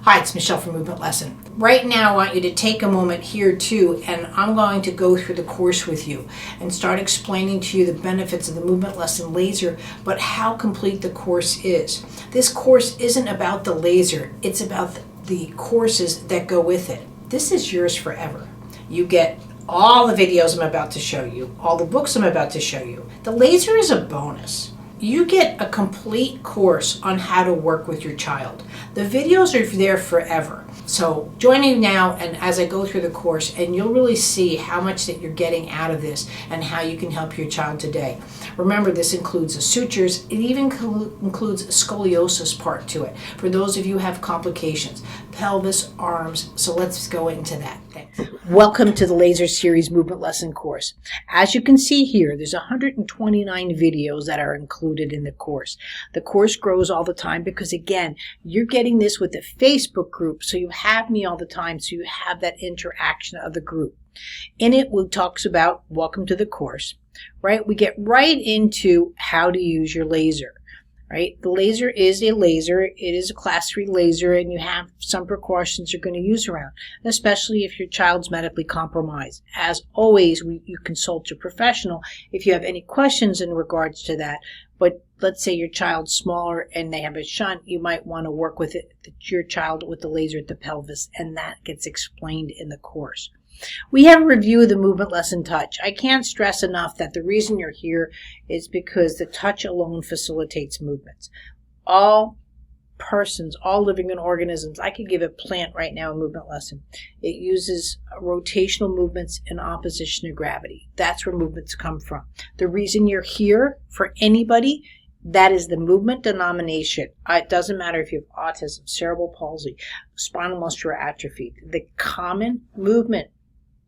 Hi, it's Michelle from Movement Lesson. Right now, I want you to take a moment here too, and I'm going to go through the course with you and start explaining to you the benefits of the Movement Lesson laser, but how complete the course is. This course isn't about the laser, it's about the courses that go with it. This is yours forever. You get all the videos I'm about to show you, all the books I'm about to show you. The laser is a bonus. You get a complete course on how to work with your child. The videos are there forever. So join me now and as I go through the course, and you'll really see how much that you're getting out of this and how you can help your child today. Remember, this includes the sutures. It even includes a scoliosis part to it for those of you who have complications, pelvis, arms. So let's go into that. Thanks. Welcome to the Laser Series Movement Lesson course. As you can see here, there's 129 videos that are included in the course. The course grows all the time because, again, you're getting this with the Facebook group, so you have me all the time, so you have that interaction of the group. In it, we talks about welcome to the course, right? We get right into how to use your laser, right? The laser is a laser. It is a class 3 laser, and you have some precautions you're going to use around, especially if your child's medically compromised. As always, you consult your professional if you have any questions in regards to that. But let's say your child's smaller and they have a shunt, you might want to work with your child with the laser at the pelvis, and that gets explained in the course. We have a review of the Movement Lesson Touch. I can't stress enough that the reason you're here is because the touch alone facilitates movements. All persons, all living organisms, I could give a plant right now a movement lesson. It uses rotational movements in opposition to gravity. That's where movements come from. The reason you're here for anybody, that is the movement denomination. It doesn't matter if you have autism, cerebral palsy, spinal muscular atrophy. The common movement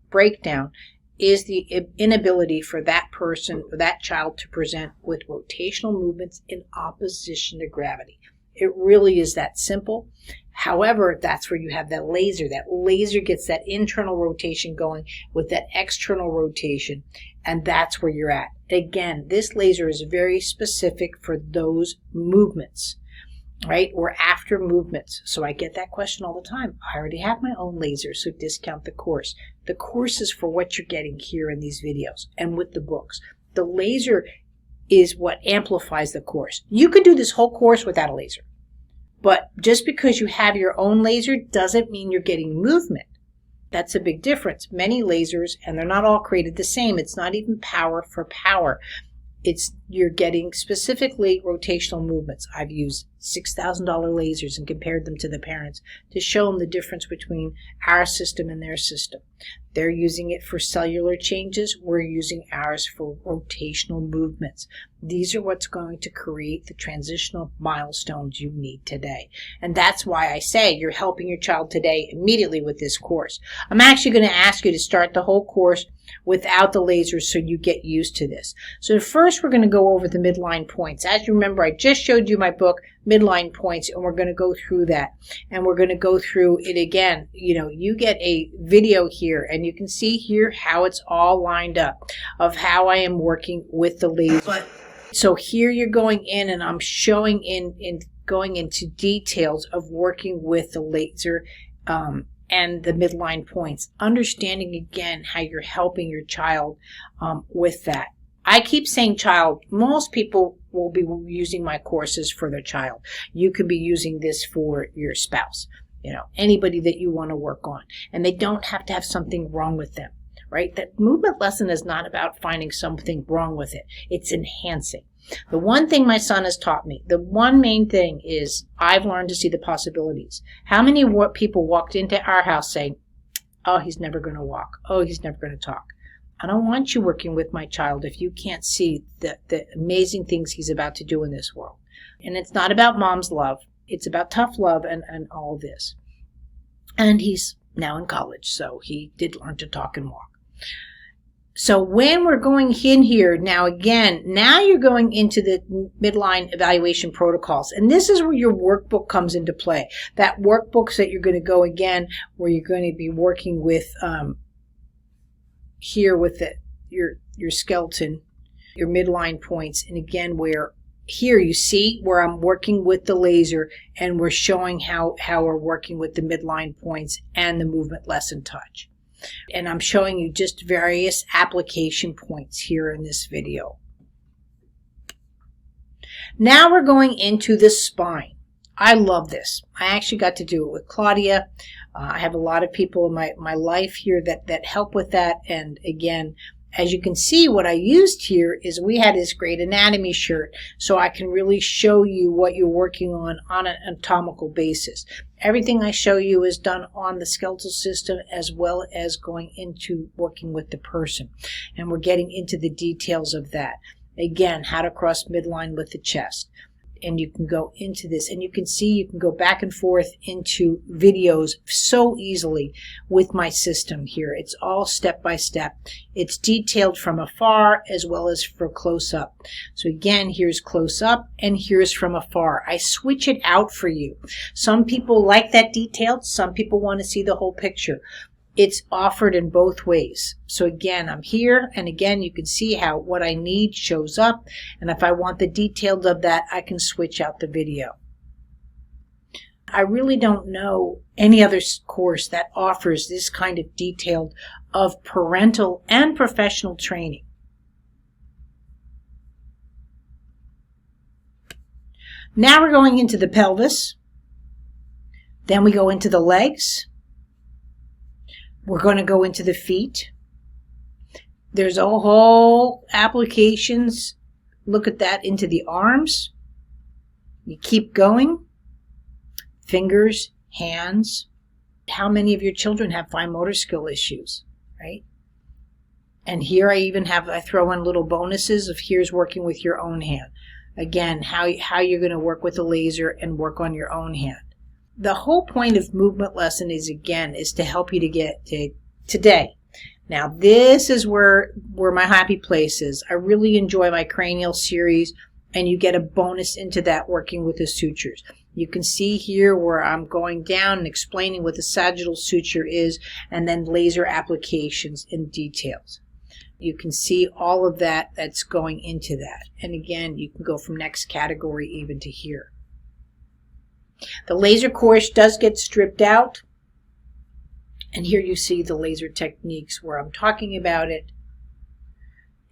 breakdown is the inability for that person or that child to present with rotational movements in opposition to gravity. It really is that simple. However, that's where you have that laser. That laser gets that internal rotation going with that external rotation, and that's where you're at. Again, this laser is very specific for those movements, right? Or after movements. So I get that question all the time. I already have my own laser, so discount the course. The course is for what you're getting here in these videos and with the books. The laser is what amplifies the course. You could do this whole course without a laser. But just because you have your own laser doesn't mean you're getting movement. That's a big difference. Many lasers, and they're not all created the same. It's not even power for power. You're getting specifically rotational movements. I've used $6,000 lasers and compared them to the parents to show them the difference between our system and their system. They're using it for cellular changes. We're using ours for rotational movements. These are what's going to create the transitional milestones you need today. And that's why I say you're helping your child today immediately with this course. I'm actually going to ask you to start the whole course without the lasers so you get used to this. So first we're going to go over the midline points. As you remember, I just showed you my book, Midline Points, and we're going to go through that. And we're going to go through it again. You get a video here, and you can see here how it's all lined up of how I am working with the laser. So here you're going in, and I'm showing going into details of working with the laser and the midline points, understanding again how you're helping your child with that. I keep saying child. Most people will be using my courses for their child. You could be using this for your spouse, anybody that you want to work on. And they don't have to have something wrong with them, right? That movement lesson is not about finding something wrong with it. It's enhancing. The one thing my son has taught me, the one main thing is I've learned to see the possibilities. How many people walked into our house saying, oh, he's never going to walk. Oh, he's never going to talk. I don't want you working with my child if you can't see the amazing things he's about to do in this world. And it's not about mom's love. It's about tough love and all this. And he's now in college, so he did learn to talk and walk. So when we're going in here, now you're going into the midline evaluation protocols. And this is where your workbook comes into play. That workbook that you're going to go again, where you're going to be working with here with your skeleton, your midline points, and again where here you see where I'm working with the laser, and we're showing how we're working with the midline points and the movement lesson touch. And I'm showing you just various application points here in this video. Now we're going into the spine. I love this. I actually got to do it with Claudia. I have a lot of people in my life here that help with that. And again, as you can see, what I used here is we had this great anatomy shirt, so I can really show you what you're working on an anatomical basis. Everything I show you is done on the skeletal system as well as going into working with the person. And we're getting into the details of that. Again, how to cross midline with the chest. And you can go into this, and you can see you can go back and forth into videos so easily with my system here. It's all step by step. It's detailed from afar as well as for close up. So again, here's close up and here's from afar. I switch it out for you. Some people like that detailed. Some people want to see the whole picture. It's offered in both ways. So again, I'm here, and again, you can see how what I need shows up. And if I want the details of that, I can switch out the video. I really don't know any other course that offers this kind of detailed of parental and professional training. Now we're going into the pelvis. Then we go into the legs. We're going to go into the feet. There's a whole applications. Look at that, into the arms. You keep going. Fingers, hands. How many of your children have fine motor skill issues, right? And here I throw in little bonuses of here's working with your own hand. Again, how you're going to work with the laser and work on your own hand. The whole point of movement lesson is to help you to get to today. Now, this is where my happy place is. I really enjoy my cranial series, and you get a bonus into that working with the sutures. You can see here where I'm going down and explaining what the sagittal suture is, and then laser applications in details. You can see all of that's going into that. And again, you can go from next category even to here. The laser course does get stripped out, and here you see the laser techniques where I'm talking about it.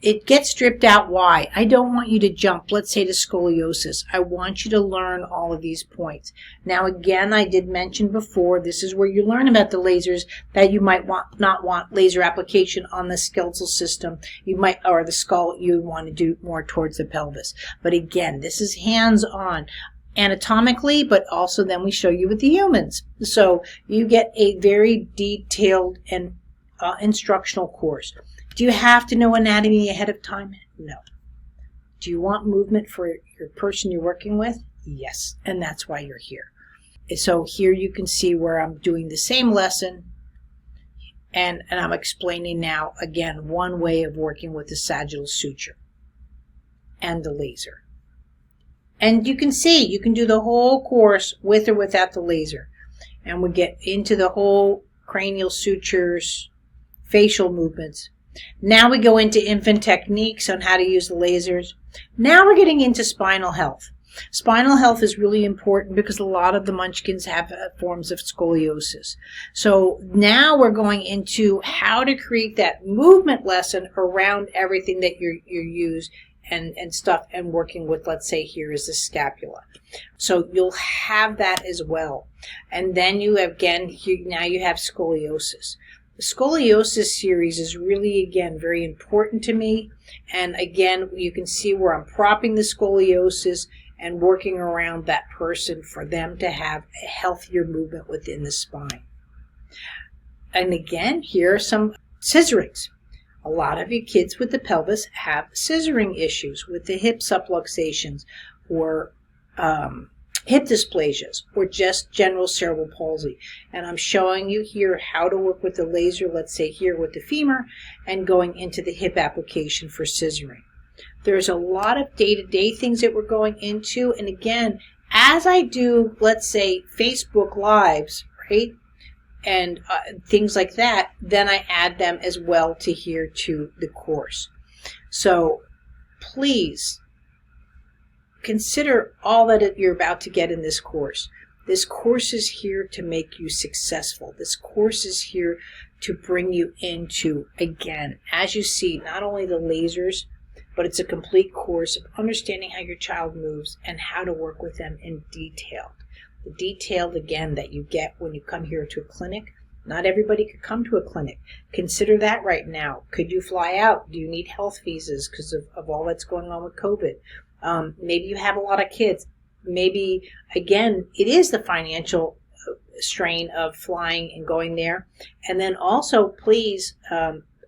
It gets stripped out. Why? I don't want you to jump, let's say, to scoliosis. I want you to learn all of these points. Now again, I did mention before, this is where you learn about the lasers that you might not want laser application on the skeletal system. You might, or the skull, you want to do more towards the pelvis. But again, this is hands-on. Anatomically, but also then we show you with the humans. So you get a very detailed and instructional course. Do you have to know anatomy ahead of time? No. Do you want movement for your person you're working with? Yes, and that's why you're here. So here you can see where I'm doing the same lesson, and I'm explaining now, again, one way of working with the sagittal suture and the laser. And you can see, you can do the whole course with or without the laser. And we get into the whole cranial sutures, facial movements. Now we go into infant techniques on how to use the lasers. Now we're getting into spinal health. Spinal health is really important because a lot of the munchkins have forms of scoliosis. So now we're going into how to create that movement lesson around everything that you use and stuff, and working with, let's say, here is the scapula. So you'll have that as well. And then you have, again, now you have scoliosis. The scoliosis series is really, again, very important to me. And again, you can see where I'm propping the scoliosis and working around that person for them to have a healthier movement within the spine. And again, here are some scissorings. A lot of you kids with the pelvis have scissoring issues with the hip subluxations or hip dysplasias or just general cerebral palsy. And I'm showing you here how to work with the laser, let's say here with the femur, and going into the hip application for scissoring. There's a lot of day-to-day things that we're going into. And again, as I do, let's say, Facebook Lives, right? And things like that, then I add them as well to here to the course. So please consider all that you're about to get in this course. This course is here to make you successful. This course is here to bring you into, again, as you see, not only the lasers, but it's a complete course of understanding how your child moves and how to work with them in detail. The detailed, again, that you get when you come here to a clinic. Not everybody could come to a clinic. Consider that right now. Could you fly out? Do you need health visas because of all that's going on with COVID? Maybe you have a lot of kids. Maybe, again, it is the financial strain of flying and going there. And then also, please,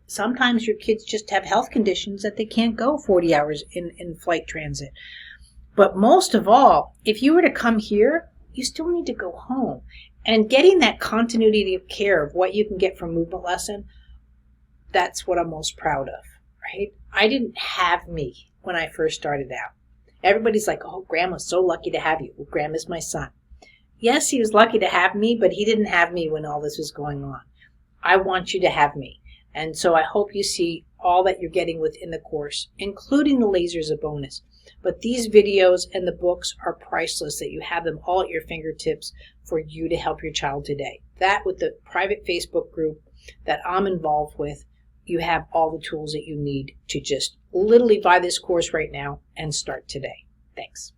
sometimes your kids just have health conditions that they can't go 40 hours in flight transit. But most of all, if you were to come here, you still need to go home. And getting that continuity of care of what you can get from Movement Lesson, that's what I'm most proud of, right? I didn't have me when I first started out. Everybody's like, oh, Grandma's so lucky to have you. Well, Grandma's my son. Yes, he was lucky to have me, but he didn't have me when all this was going on. I want you to have me. And so I hope you see all that you're getting within the course, including the lasers a bonus. But these videos and the books are priceless, that you have them all at your fingertips for you to help your child today. That with the private Facebook group that I'm involved with, you have all the tools that you need to just literally buy this course right now and start today. Thanks.